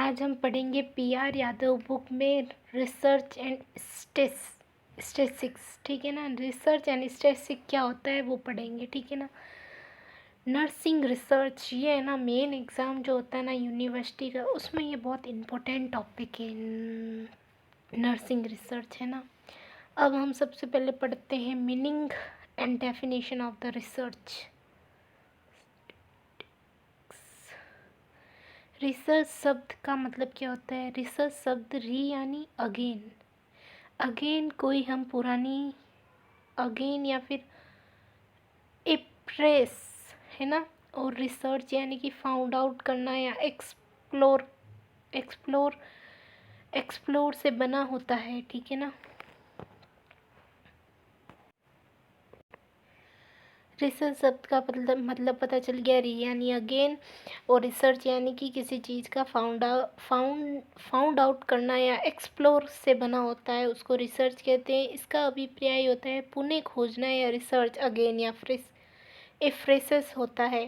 आज हम पढ़ेंगे पी.आर. यादव बुक में रिसर्च एंड स्टैटिस्टिक्स। ठीक है ना, रिसर्च एंड स्टैटिस्टिक्स क्या होता है वो पढ़ेंगे। ठीक है ना, नर्सिंग रिसर्च ये है ना, मेन एग्ज़ाम जो होता है ना यूनिवर्सिटी का, उसमें ये बहुत इम्पोर्टेंट टॉपिक है। नर्सिंग रिसर्च है ना। अब हम सबसे पहले पढ़ते हैं meaning and definition of the research. Research शब्द का मतलब क्या होता है? रिसर्च शब्द री यानी अगेन, अगेन कोई हम पुरानी, अगेन या फिर एप्रेस है ना। और रिसर्च यानी कि फाउंड आउट करना या एक्सप्लोर, एक्सप्लोर एक्सप्लोर से बना होता है। ठीक है ना। रिसर्च शब्द का मतलब पता चल गया, री यानी अगेन, और रिसर्च यानी कि किसी चीज़ का फाउंड आउट करना या एक्सप्लोर से बना होता है, उसको रिसर्च कहते हैं। इसका अभिप्राय होता है पुनः खोजना या रिसर्च अगेन या एफ्रेसेस होता है,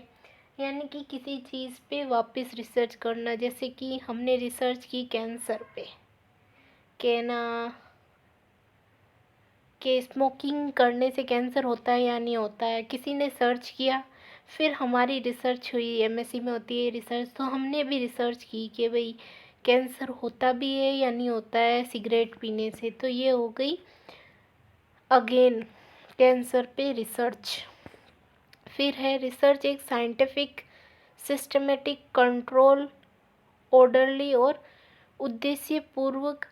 यानी कि किसी चीज़ पे वापस रिसर्च करना। जैसे कि हमने रिसर्च की कैंसर पे, कहना कि स्मोकिंग करने से कैंसर होता है या नहीं होता है, किसी ने सर्च किया, फिर हमारी रिसर्च हुई। एमएससी में होती है रिसर्च, तो हमने भी रिसर्च की कि भाई कैंसर होता भी है या नहीं होता है सिगरेट पीने से। तो ये हो गई अगेन कैंसर पे रिसर्च। फिर है रिसर्च एक साइंटिफिक, सिस्टमेटिक, कंट्रोल, ऑर्डरली और उद्देश्यपूर्वक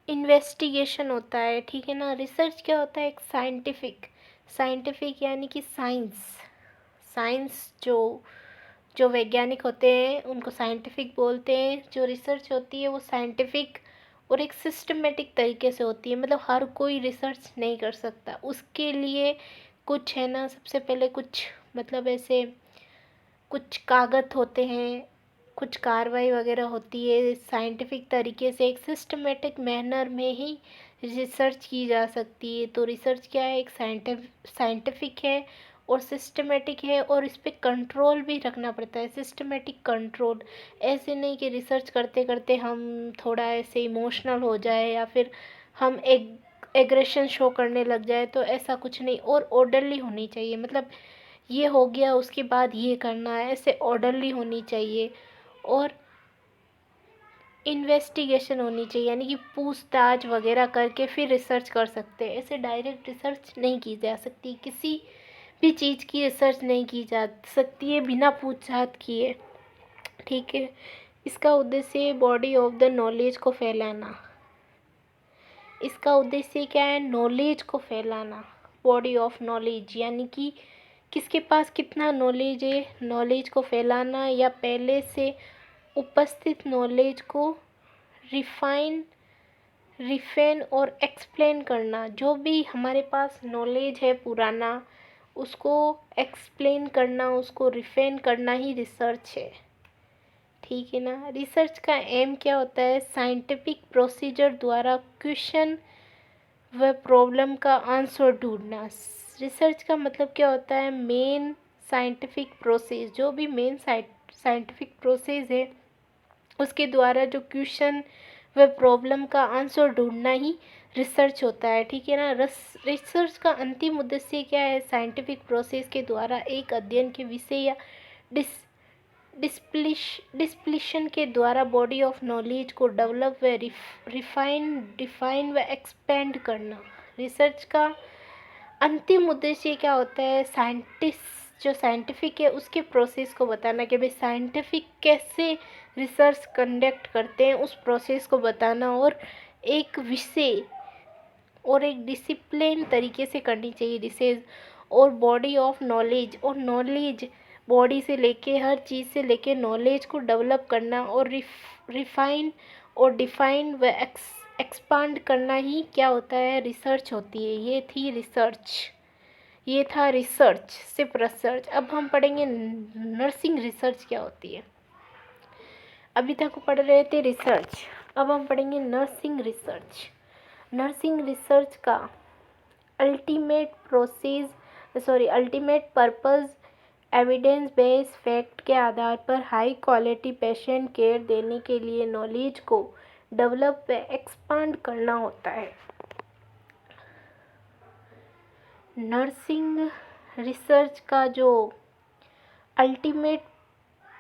इन्वेस्टिगेशन होता है। ठीक है ना। रिसर्च क्या होता है? एक साइंटिफिक यानी कि साइंस जो जो वैज्ञानिक होते हैं उनको साइंटिफिक बोलते हैं। जो रिसर्च होती है वो साइंटिफिक और एक सिस्टमेटिक तरीके से होती है। मतलब हर कोई रिसर्च नहीं कर सकता, उसके लिए कुछ है ना, सबसे पहले कुछ मतलब ऐसे कुछ कागज़ होते हैं, कुछ कार्रवाई वगैरह होती है। साइंटिफिक तरीके से एक सिस्टमेटिक मैनर में ही रिसर्च की जा सकती है। तो रिसर्च क्या है? एक साइंटिफिक है और सिस्टमेटिक है, और इस पर कंट्रोल भी रखना पड़ता है। सिस्टमेटिक कंट्रोल, ऐसे नहीं कि रिसर्च करते करते हम थोड़ा ऐसे इमोशनल हो जाए या फिर हम एग्रेशन शो करने लग जाए, तो ऐसा कुछ नहीं। और ऑर्डरली होनी चाहिए, मतलब ये हो गया उसके बाद ये करना है, ऐसे ऑर्डरली होनी चाहिए। और इन्वेस्टिगेशन होनी चाहिए, यानी कि पूछताछ वगैरह करके फिर रिसर्च कर सकते हैं। ऐसे डायरेक्ट रिसर्च नहीं की जा सकती, किसी भी चीज़ की रिसर्च नहीं की जा सकती है बिना पूछताछ किए। ठीक है। इसका उद्देश्य बॉडी ऑफ द नॉलेज को फैलाना। इसका उद्देश्य क्या है? नॉलेज को फैलाना, बॉडी ऑफ नॉलेज, यानी कि किसके पास कितना नॉलेज है, नॉलेज को फैलाना या पहले से उपस्थित नॉलेज को रिफाइन और एक्सप्लेन करना। जो भी हमारे पास नॉलेज है पुराना, उसको एक्सप्लेन करना, उसको रिफाइन करना ही रिसर्च है। ठीक है ना। रिसर्च का एम क्या होता है? साइंटिफिक प्रोसीजर द्वारा क्वेश्चन व प्रॉब्लम का आंसर ढूंढना। रिसर्च का मतलब क्या होता है? मेन साइंटिफिक प्रोसेस, जो भी मेन साइंटिफिक प्रोसेस है उसके द्वारा जो क्वेश्चन व प्रॉब्लम का आंसर ढूंढना ही रिसर्च होता है। ठीक है ना। रिसर्च का अंतिम उद्देश्य क्या है? साइंटिफिक प्रोसेस के द्वारा एक अध्ययन के विषय या डिस्प्लिशन के द्वारा बॉडी ऑफ नॉलेज को डेवलप व डिफाइन व एक्सपेंड करना। रिसर्च का अंतिम उद्देश्य क्या होता है? जो साइंटिफिक है उसके प्रोसेस को बताना, कि भाई साइंटिफिक कैसे रिसर्च कंडक्ट करते हैं उस प्रोसेस को बताना, और एक विषय और एक डिसिप्लिन तरीके से करनी चाहिए रिसर्च। और बॉडी ऑफ नॉलेज, और नॉलेज बॉडी से लेके हर चीज़ से लेके नॉलेज को डेवलप करना और रिफाइन और डिफाइन व एक्सपांड करना ही क्या होता है? रिसर्च होती है। ये थी रिसर्च, ये था रिसर्च, सिर्फ रिसर्च। अब हम पढ़ेंगे नर्सिंग रिसर्च क्या होती है। अभी तक पढ़ रहे थे रिसर्च, अब हम पढ़ेंगे नर्सिंग रिसर्च। नर्सिंग रिसर्च का ultimate purpose evidence based fact के आधार पर हाई क्वालिटी पेशेंट केयर देने के लिए नॉलेज को डेवलप व एक्सपांड करना होता है। नर्सिंग रिसर्च का जो अल्टीमेट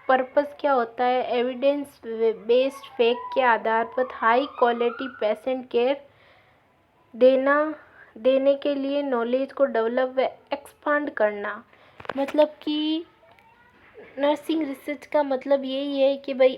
पर्पस क्या होता है, एविडेंस बेस्ड फैक्ट के आधार पर हाई क्वालिटी पेशेंट केयर देने के लिए नॉलेज को डेवलप व एक्सपांड करना। मतलब कि नर्सिंग रिसर्च का मतलब यही है कि भाई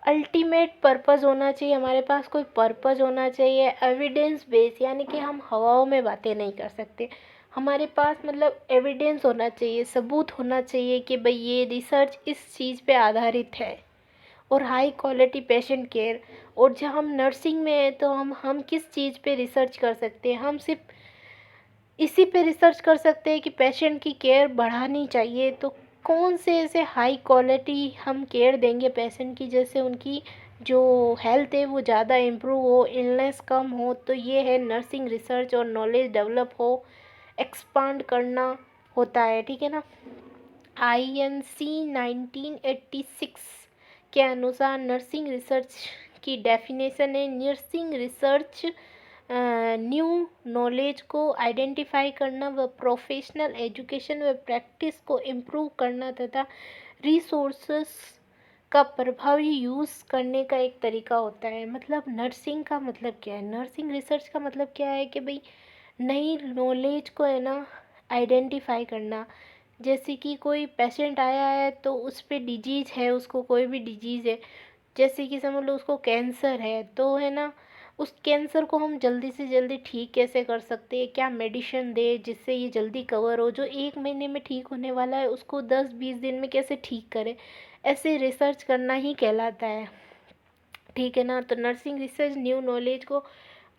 अल्टीमेट पर्पस होना चाहिए, हमारे पास कोई पर्पस होना चाहिए। एविडेंस बेस यानी कि हम हवाओं में बातें नहीं कर सकते, हमारे पास मतलब एविडेंस होना चाहिए, सबूत होना चाहिए कि भाई ये रिसर्च इस चीज़ पे आधारित है। और हाई क्वालिटी पेशेंट केयर, और जब हम नर्सिंग में हैं तो हम किस चीज़ पे रिसर्च कर सकते हैं, हम सिर्फ इसी पे रिसर्च कर सकते हैं कि पेशेंट की केयर बढ़ानी चाहिए, तो कौन से ऐसे हाई क्वालिटी हम केयर देंगे पेशेंट की, जैसे उनकी जो हेल्थ है वो ज़्यादा इम्प्रूव हो, इलनेस कम हो। तो ये है नर्सिंग रिसर्च, और नॉलेज डेवलप हो, एक्सपांड करना होता है, ठीक है ना। INC 1986 के अनुसार नर्सिंग रिसर्च की डेफिनेशन है, नर्सिंग रिसर्च न्यू नॉलेज को आइडेंटिफाई करना व प्रोफेशनल एजुकेशन व प्रैक्टिस को इम्प्रूव करना तथा रिसोर्सेस का प्रभावी यूज़ करने का एक तरीका होता है। मतलब नर्सिंग का मतलब क्या है, नर्सिंग रिसर्च का मतलब क्या है कि भाई नई नॉलेज को है ना आइडेंटिफाई करना। जैसे कि कोई पेशेंट आया है तो उस पर डिजीज़ है, उसको कोई भी डिजीज़ है, जैसे कि समझ लो उसको कैंसर है, तो है ना उस कैंसर को हम जल्दी से जल्दी ठीक कैसे कर सकते हैं, क्या मेडिसिन दे जिससे ये जल्दी कवर हो, जो 1 महीने में ठीक होने वाला है उसको 10-20 दिन में कैसे ठीक करे, ऐसे रिसर्च करना ही कहलाता है, ठीक है ना। तो नर्सिंग रिसर्च न्यू नॉलेज को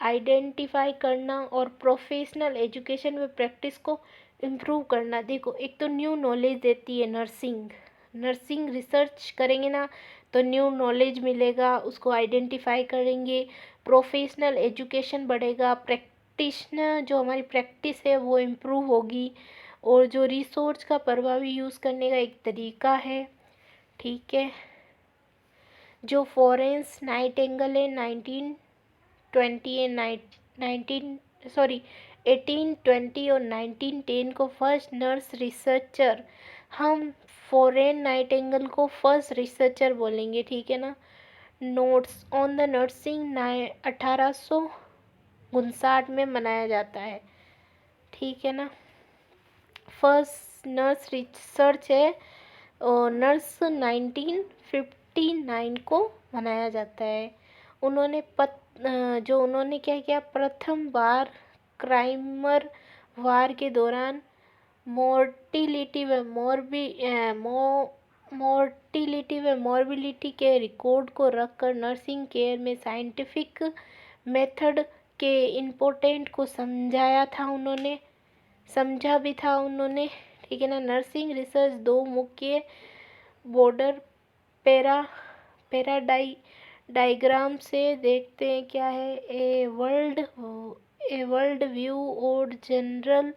आइडेंटिफाई करना और प्रोफेशनल एजुकेशन व प्रैक्टिस को इम्प्रूव करना। देखो एक तो न्यू नॉलेज देती है नर्सिंग रिसर्च करेंगे ना तो न्यू नॉलेज मिलेगा, उसको आइडेंटिफाई करेंगे, प्रोफेशनल एजुकेशन बढ़ेगा, प्रैक्टिशनर जो हमारी प्रैक्टिस है वो इम्प्रूव होगी, और जो रिसोर्स का प्रभावी यूज़ करने का एक तरीका है, ठीक है। जो फ्लोरेंस नाइटिंगेल है 1820 और 1910 को फर्स्ट नर्स रिसर्चर, हम फॉरेन नाइटिंगेल को फर्स्ट रिसर्चर बोलेंगे, ठीक है ना। नोट्स ऑन द नर्सिंग 1859 में मनाया जाता है, ठीक है ना। फर्स्ट नर्स रिसर्च है और नर्स 1959 को मनाया जाता है। उन्होंने उन्होंने क्या किया, प्रथम बार क्राइमर वार के दौरान मोर्टिलिटी व मॉर्बिलिटी के रिकॉर्ड को रखकर नर्सिंग केयर में साइंटिफिक मेथड के इम्पोर्टेंट को समझा भी था उन्होंने, ठीक है ना। नर्सिंग रिसर्च दो मुख्य बॉर्डर डायग्राम से देखते हैं, क्या है, ए वर्ल्ड व्यू और जनरल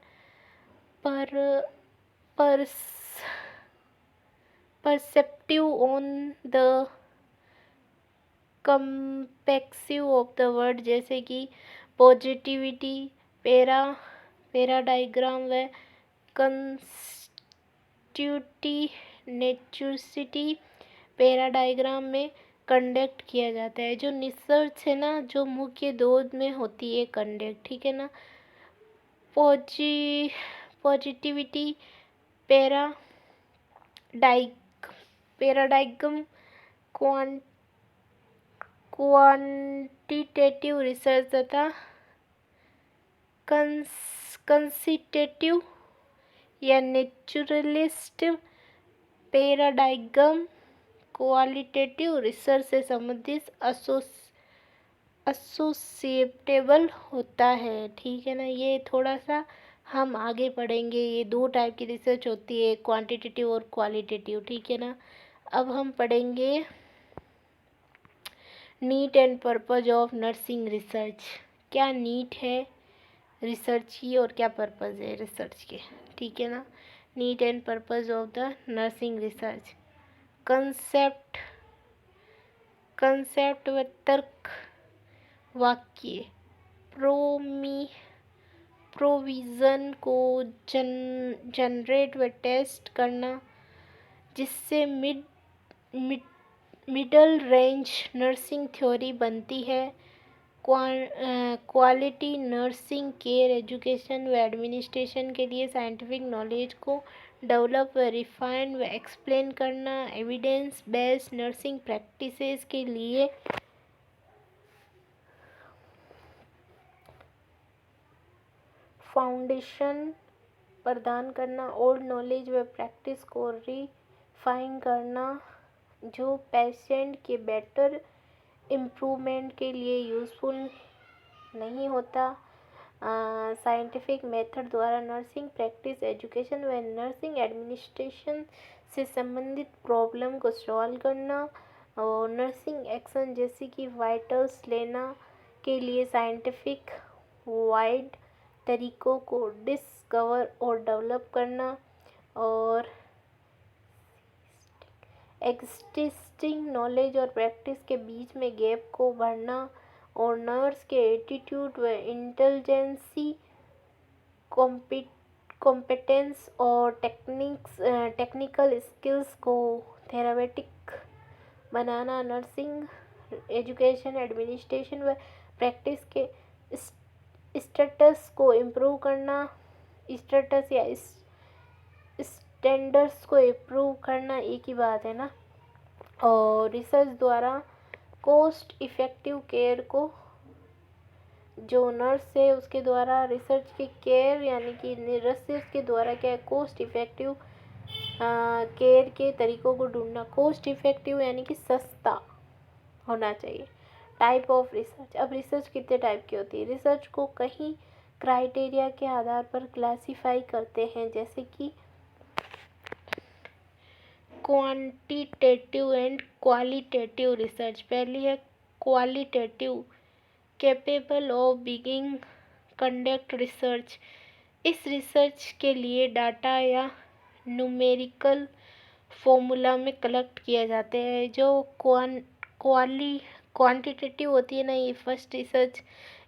परसेप्टिव ऑन द कंपेक्सिव ऑफ द वर्ड, जैसे कि पॉजिटिविटी पैरा डायग्राम व नेचुसिटी पैरा डायग्राम में कंडक्ट किया जाता है। जो रिसर्च है ना जो मुख्य दो में होती है कंडक्ट, ठीक है ना। पॉजिटिविटी पैराडाइगम क्वांटिटेटिव रिसर्च तथा कंसिटेटिव या नेचुरलिस्ट पैराडाइगम क्वालिटेटिव रिसर्च से संबंधित एसोसिएटेबल होता है, ठीक है ना। ये थोड़ा सा हम आगे पढ़ेंगे, ये दो टाइप की रिसर्च होती है, क्वांटिटेटिव और क्वालिटेटिव, ठीक है ना। अब हम पढ़ेंगे need and purpose of nursing research. क्या नीड है रिसर्च की और क्या पर्पज़ है रिसर्च के, ठीक है ना। Need and purpose of the nursing research, concept concept व तर्क वाक्य, प्रोविज़न को जनरेट व टेस्ट करना जिससे मिडल रेंज नर्सिंग थ्योरी बनती है। क्वालिटी नर्सिंग केयर एजुकेशन व एडमिनिस्ट्रेशन के लिए साइंटिफिक नॉलेज को डेवलप व रिफाइन व एक्सप्लेन करना। एविडेंस बेस्ड नर्सिंग प्रैक्टिसेस के लिए फाउंडेशन प्रदान करना। ओल्ड नॉलेज व प्रैक्टिस को रिफाइन करना जो पेशेंट के बेटर इम्प्रूवमेंट के लिए यूज़फुल नहीं होता। साइंटिफिक मेथड द्वारा नर्सिंग प्रैक्टिस एजुकेशन व नर्सिंग एडमिनिस्ट्रेशन से संबंधित प्रॉब्लम को सॉल्व करना। और नर्सिंग एक्शन जैसे कि वाइटल्स लेना के लिए साइंटिफिक वाइड तरीकों को डिस्कवर और डेवलप करना। और एग्जिस्टिंग नॉलेज और प्रैक्टिस के बीच में गैप को भरना। और नर्स के एटीट्यूड व इंटेलिजेंसी, कॉम्पिटेंस और टेक्निकल स्किल्स को थेरापेटिक बनाना। नर्सिंग एजुकेशन एडमिनिस्ट्रेशन व प्रैक्टिस के स्टेटस को इम्प्रूव करना। स्टेटस या स्टैंडर्ड्स को इम्प्रूव करना एक ही बात है ना। और रिसर्च द्वारा कोस्ट इफ़ेक्टिव केयर को, जो नर्स है उसके द्वारा रिसर्च की केयर यानी कि रिसर्च के द्वारा क्या है, कोस्ट इफ़ेक्टिव केयर के तरीकों को ढूंढना। कोस्ट इफ़ेक्टिव यानी कि सस्ता होना चाहिए। टाइप ऑफ रिसर्च, अब रिसर्च कितने टाइप की होती है। रिसर्च को कई क्राइटेरिया के आधार पर क्लासिफाई करते हैं, जैसे कि क्वांटिटेटिव एंड क्वालिटेटिव रिसर्च। पहली है qualitative, capable of being conduct research. इस रिसर्च के लिए डाटा या न्यूमेरिकल फॉर्मूला में कलेक्ट किया जाते हैं। जो क्वांटिटेटिव होती है ना, ये फर्स्ट रिसर्च,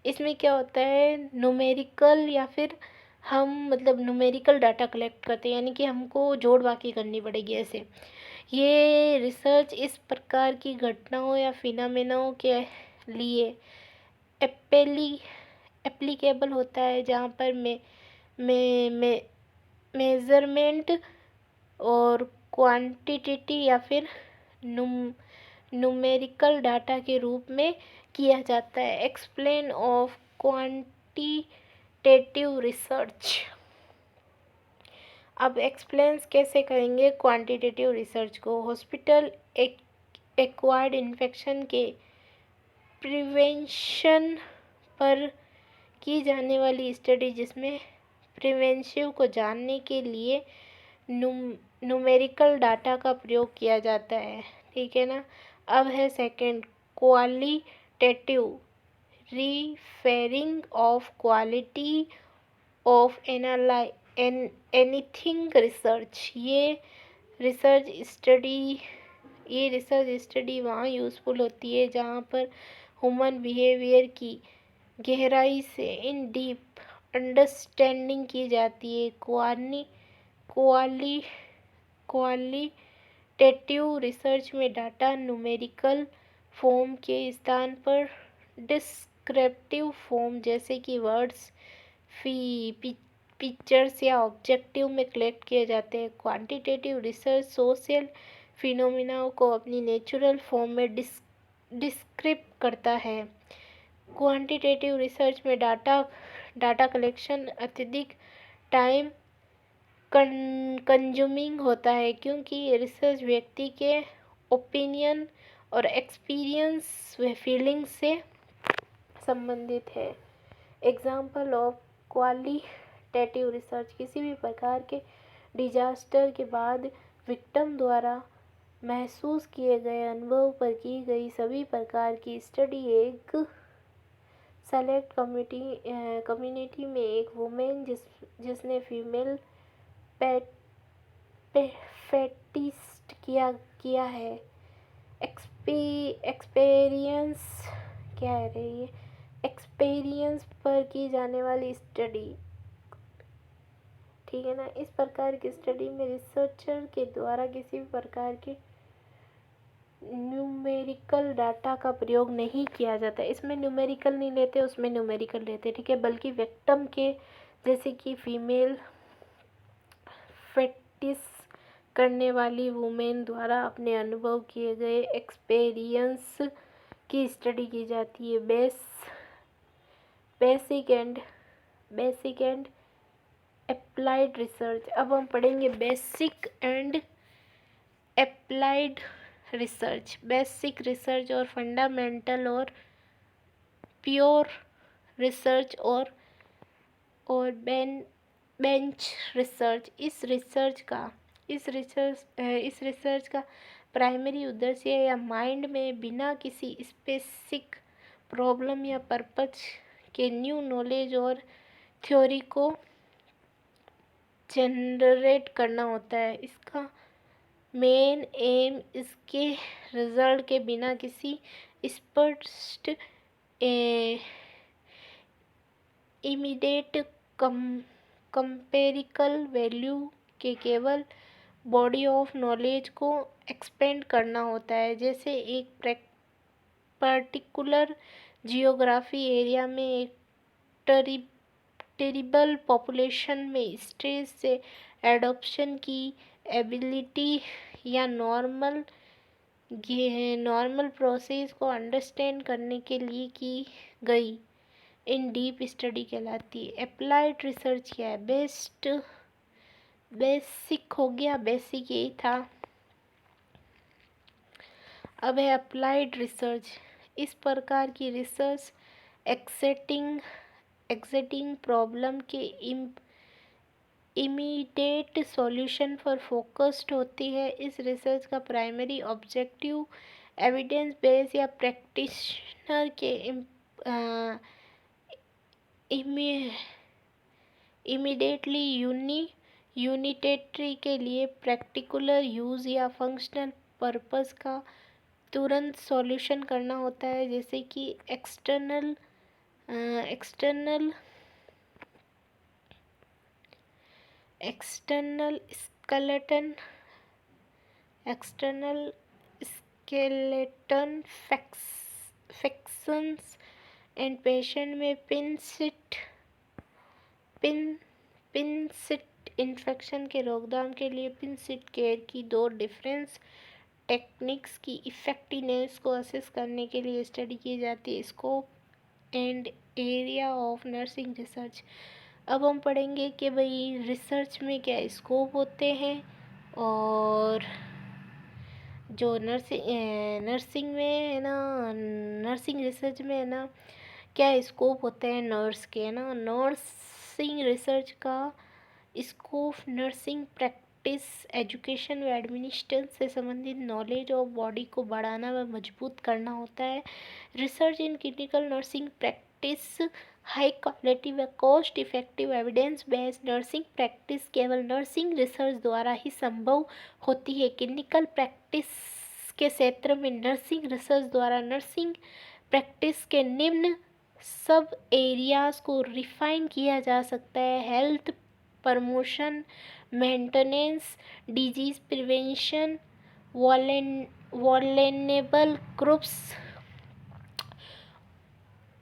इसमें क्या होता है, न्यूमेरिकल या फिर हम मतलब न्यूमेरिकल डाटा कलेक्ट करते हैं, यानी कि हमको जोड़ बाकी करनी पड़ेगी ऐसे। ये रिसर्च इस प्रकार की घटनाओं या फिनोमेनों के लिए एप्लीकेबल होता है जहाँ पर मेजरमेंट और क्वांटिटी या फिर न्यूमेरिकल डाटा के रूप में किया जाता है। Explain of quantitative research. अब एक्सप्लेन्स कैसे करेंगे क्वांटिटेटिव रिसर्च को। हॉस्पिटल एक्वायर्ड इन्फेक्शन के प्रिवेंशन पर की जाने वाली स्टडी, जिसमें प्रिवेंशिव को जानने के लिए न्यूमेरिकल डाटा का प्रयोग किया जाता है, ठीक है ना। अब है second qualitative, referring of quality of anything research. ये रिसर्च स्टडी वहाँ यूज़फुल होती है जहाँ पर ह्यूमन बिहेवियर की गहराई से इन डीप अंडरस्टैंडिंग की जाती है। क्वालिटेटिव रिसर्च में डाटा न्यूमेरिकल फॉर्म के स्थान पर डिस्क्रिप्टिव फॉर्म जैसे कि वर्ड्स, पिक्चर्स या ऑब्जेक्टिव में कलेक्ट किए जाते हैं। क्वांटिटेटिव रिसर्च सोशल फिनोमिना को अपनी नेचुरल फॉर्म में डिस्क्रिप्ट करता है। क्वांटिटेटिव रिसर्च में डाटा कलेक्शन अत्यधिक टाइम कंज्यूमिंग होता है, क्योंकि रिसर्च व्यक्ति के ओपिनियन और एक्सपीरियंस व फीलिंग से संबंधित है। एग्जाम्पल ऑफ क्वालिटेटिव रिसर्च, किसी भी प्रकार के डिजास्टर के बाद विक्टिम द्वारा महसूस किए गए अनुभव पर की गई सभी प्रकार की स्टडी एक सेलेक्ट कम्युनिटी में एक वुमेन जिसने फीमेल पेट फेटिस्ट किया है। एक्सपीरियंस क्या है रे ये, एक्सपीरियंस पर की जाने वाली स्टडी, ठीक है ना। इस प्रकार की स्टडी में रिसर्चर के द्वारा किसी भी प्रकार के न्यूमेरिकल डाटा का प्रयोग नहीं किया जाता। इसमें न्यूमेरिकल नहीं लेते, उसमें न्यूमेरिकल लेते, ठीक है। बल्कि विक्टिम के जैसे कि फीमेल फेटिस करने वाली वुमेन द्वारा अपने अनुभव किए गए एक्सपीरियंस की स्टडी की जाती है। Basic and applied research. अब हम पढ़ेंगे basic and applied research. Basic research और फंडामेंटल और प्योर रिसर्च और बेंच रिसर्च। इस रिसर्च का प्राइमरी उद्देश्य या माइंड में बिना किसी स्पेसिफिक प्रॉब्लम या पर्पज के न्यू नॉलेज और थ्योरी को जनरेट करना होता है। इसका मेन एम इसके रिजल्ट के बिना किसी स्पष्ट इमीडिएट कंपेरिकल वैल्यू के केवल बॉडी ऑफ नॉलेज को एक्सपेंड करना होता है। जैसे एक पर्टिकुलर जियोग्राफी एरिया में एक टेरिबल पॉपुलेशन में स्ट्रेस से एडॉप्शन की एबिलिटी या नॉर्मल प्रोसेस को अंडरस्टैंड करने के लिए की गई इन डीप स्टडी कहलाती है। अप्लाइड रिसर्च क्या है? बेसिक हो गया, बेसिक यही था। अब है अप्लाइड रिसर्च। इस प्रकार की रिसर्च एक्सेटिंग प्रॉब्लम के इमीडिएट सॉल्यूशन पर फोकस्ड होती है। इस रिसर्च का प्राइमरी ऑब्जेक्टिव एविडेंस बेस या प्रैक्टिशनर के इमीडिएटली यूनिटेटरी के लिए प्रैक्टिकुलर यूज़ या फंक्शनल पर्पस का तुरंत सॉल्यूशन करना होता है। जैसे कि external skeleton fractions and patient में पिनसिट इन्फेक्शन के रोकथाम के लिए पिनसिट केयर की दो डिफरेंस टेक्निक्स की इफ़ेक्टिवनेस को असेस करने के लिए स्टडी की जाती है। Scope and area of nursing research. अब हम पढ़ेंगे कि भाई रिसर्च में क्या स्कोप होते हैं और जो नर्सिंग में है ना, नर्सिंग रिसर्च में है ना क्या स्कोप होते हैं नर्स के, है ना। नर्सिंग रिसर्च का स्कोप नर्सिंग प्रैक्टिस, एजुकेशन व एडमिनिस्ट्रेशन से संबंधित नॉलेज ऑफ बॉडी को बढ़ाना व मजबूत करना होता है। Research in clinical nursing practice high quality व cost effective evidence based nursing practice केवल नर्सिंग रिसर्च द्वारा ही संभव होती है। क्लिनिकल प्रैक्टिस के क्षेत्र में नर्सिंग रिसर्च द्वारा नर्सिंग प्रैक्टिस के निम्न सब एरियाज को रिफाइन किया जा सकता है। Health promotion, maintenance, disease prevention, vulnerable groups,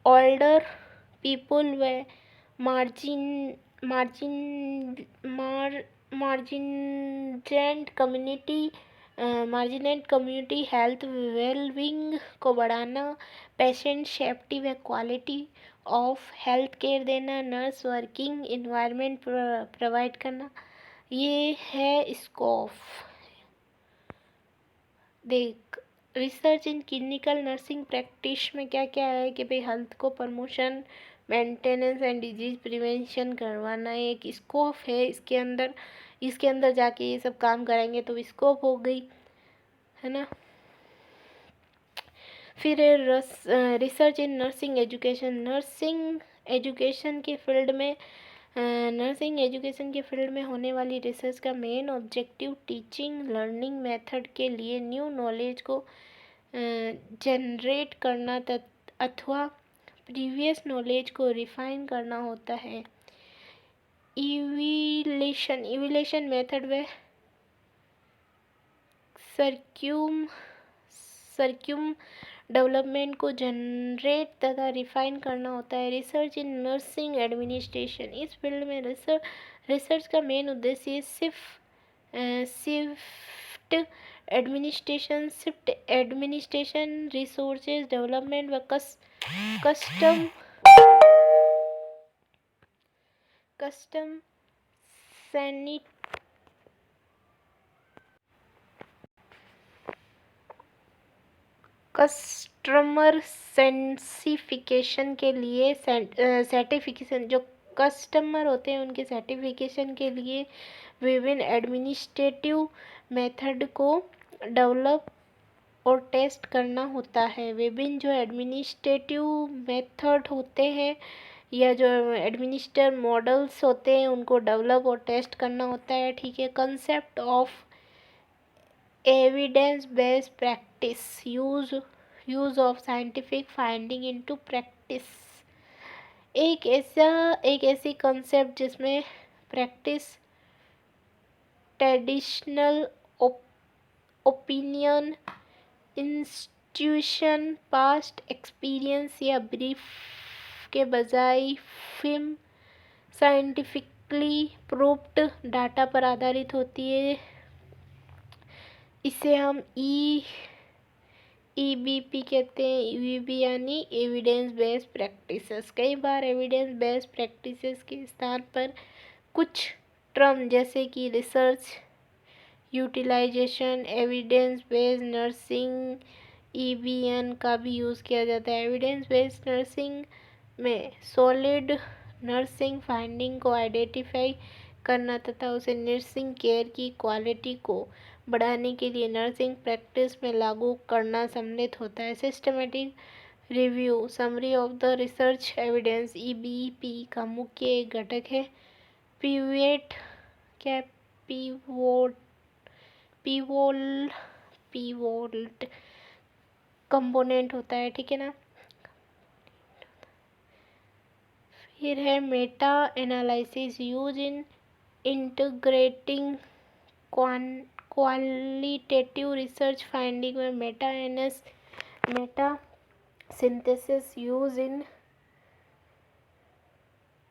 older people व मार्जिनेट कम्युनिटी हेल्थ वेलबींग को बढ़ाना, पेशेंट सेफ्टी व क्वालिटी ऑफ हेल्थ केयर देना, नर्स वर्किंग इन्वायरमेंट प्रोवाइड करना, ये है स्कोप। देख, research in clinical nursing practice में क्या क्या है कि भाई हेल्थ को promotion, maintenance and disease prevention करवाना एक स्कोप है। इसके अंदर जाके ये सब काम करेंगे तो स्कोप हो गई, है ना। फिर है research in nursing education. Nursing education के फील्ड में होने वाली रिसर्च का main objective teaching learning method के लिए न्यू नॉलेज को जनरेट करना अथवा प्रीवियस नॉलेज को रिफाइन करना होता है। इवैल्यूएशन मेथड व सर्क्यूम डेवलपमेंट को जनरेट तथा रिफाइन करना होता है। रिसर्च इन नर्सिंग एडमिनिस्ट्रेशन, इस फील्ड में रिसर्च का मेन उद्देश्य शिफ्ट एडमिनिस्ट्रेशन रिसोर्सेज डेवलपमेंट व कस्टम कस्टमर सेंसिफिकेशन के लिए सर्टिफिकेशन, जो कस्टमर होते हैं उनके सर्टिफिकेशन के लिए विभिन्न एडमिनिस्ट्रेटिव मेथड को डेवलप और टेस्ट करना होता है। विभिन्न जो एडमिनिस्ट्रेटिव मेथड होते हैं या जो एडमिनिस्ट्रेटर मॉडल्स होते हैं उनको डेवलप और टेस्ट करना होता है। ठीक है। Concept of evidence based practice, use of scientific finding into practice, एक ऐसी कंसेप्ट जिसमें practice traditional opinion institution past experience या ब्रीफ के बजाय फिल्म साइंटिफिकली प्रूव्ड डाटा पर आधारित होती है। इसे हम EBP कहते हैं। EBP यानी एविडेंस बेस्ड प्रैक्टिसेस। कई बार एविडेंस बेस्ड प्रैक्टिसेस के स्थान पर कुछ टर्म जैसे कि research utilization, evidence based nursing, EBN का भी यूज़ किया जाता है। एविडेंस बेस्ड नर्सिंग में सॉलिड नर्सिंग फाइंडिंग को आइडेंटिफाई करना तथा उसे नर्सिंग केयर की क्वालिटी को बढ़ाने के लिए नर्सिंग प्रैक्टिस में लागू करना सम्मिलित होता है। Systematic review, summary of the research evidence EBP का मुख्य एक घटक है। पिवोट क्या पिवोट कंपोनेंट होता है। ठीक है ना। फिर है meta analysis, use in integrating qualitative research finding में meta synthesis, use in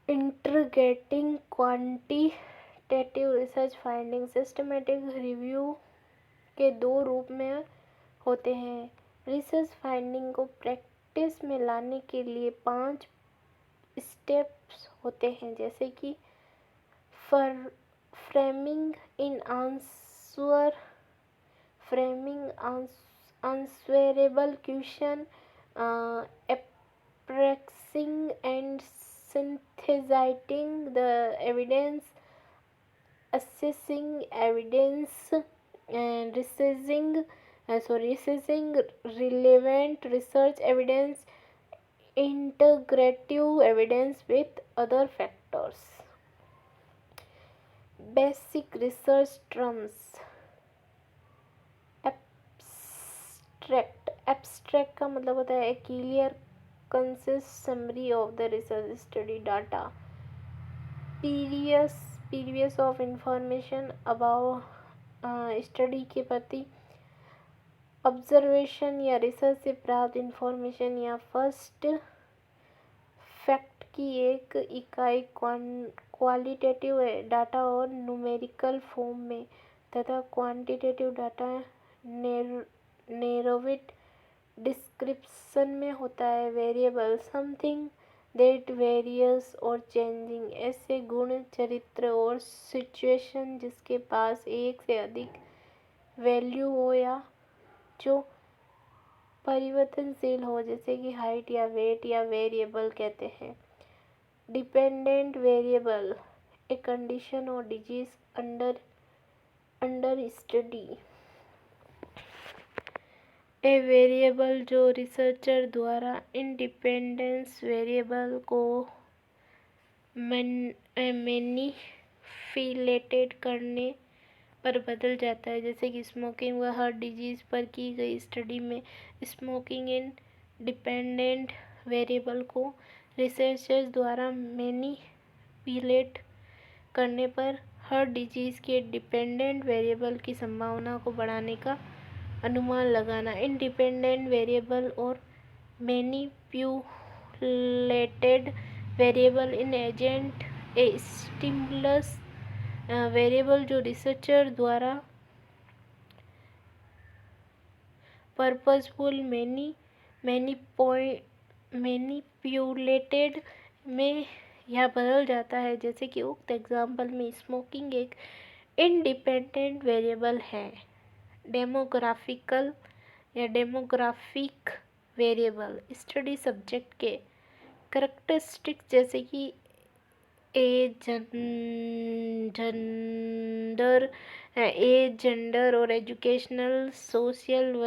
integrating quantitative research finding. Systematic review के दो रूप में होते हैं। रिसर्च फाइंडिंग को प्रैक्टिस में लाने के लिए 5 स्टेप्स होते हैं, जैसे कि framing answerable question, appraising and synthesizing the evidence, assessing evidence and assessing relevant research evidence, integrative evidence with other factors. Basic research terms. Abstract का मतलब होता है clear concise summary of the research study data, previous of information about study के प्रति observation या research से प्राप्त information या फर्स्ट फैक्ट की एक इकाई क्वालिटेटिव डाटा और न्यूमेरिकल फॉर्म में तथा क्वांटिटेटिव डाटा नैरोविड डिस्क्रिप्शन में होता है। वेरिएबल, समथिंग दैट वेरियस और चेंजिंग, ऐसे गुण, चरित्र और सिचुएशन जिसके पास एक से अधिक वैल्यू हो या जो परिवर्तनशील हो, जैसे कि हाइट या वेट या वेरिएबल कहते हैं। डिपेंडेंट वेरिएबल, ए कंडीशन और disease under study. A variable जो रिसर्चर द्वारा इंडिपेंडेंस वेरिएबल को मैनिपुलेटेड करने पर बदल जाता है, जैसे कि स्मोकिंग व हार्ट डिजीज़ पर की गई स्टडी में स्मोकिंग इंडिपेंडेंट वेरिएबल को रिसर्चर्स द्वारा मैनिपुलेट करने पर हार्ट डिजीज़ के डिपेंडेंट वेरिएबल की संभावना को बढ़ाने का अनुमान लगाना। इंडिपेंडेंट वेरिएबल और manipulated variable in agent A stimulus variable जो रिसर्चर द्वारा पर्पसफुल मैनिपुलेटेड में यह बदल जाता है, जैसे कि उक्त एग्जाम्पल में स्मोकिंग एक इंडिपेंडेंट वेरिएबल है। डेमोग्राफिकल या डेमोग्राफिक वेरिएबल स्टडी सब्जेक्ट के करेक्टरिस्टिक्स जैसे कि एज, जेंडर और एजुकेशनल, सोशल व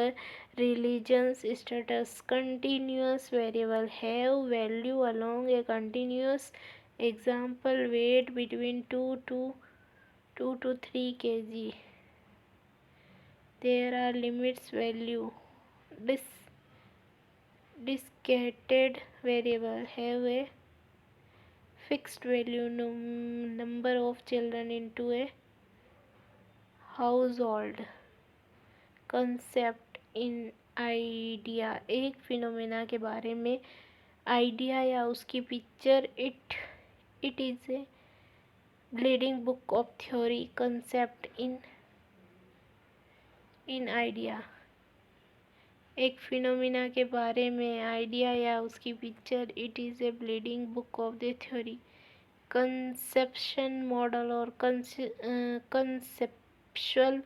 religious status. Continuous variable have value along a continuous example weight between 2 to 3 kg. There are limits value. Discrete variable have a fixed value number of children into a household. Concept in idea एक phenomena के बारे में idea या उसकी picture it is a leading book of theory. Concept in idea एक phenomena के बारे में आइडिया या उसकी picture it is a leading book of the theory. Conception model और कंसेप्चुअल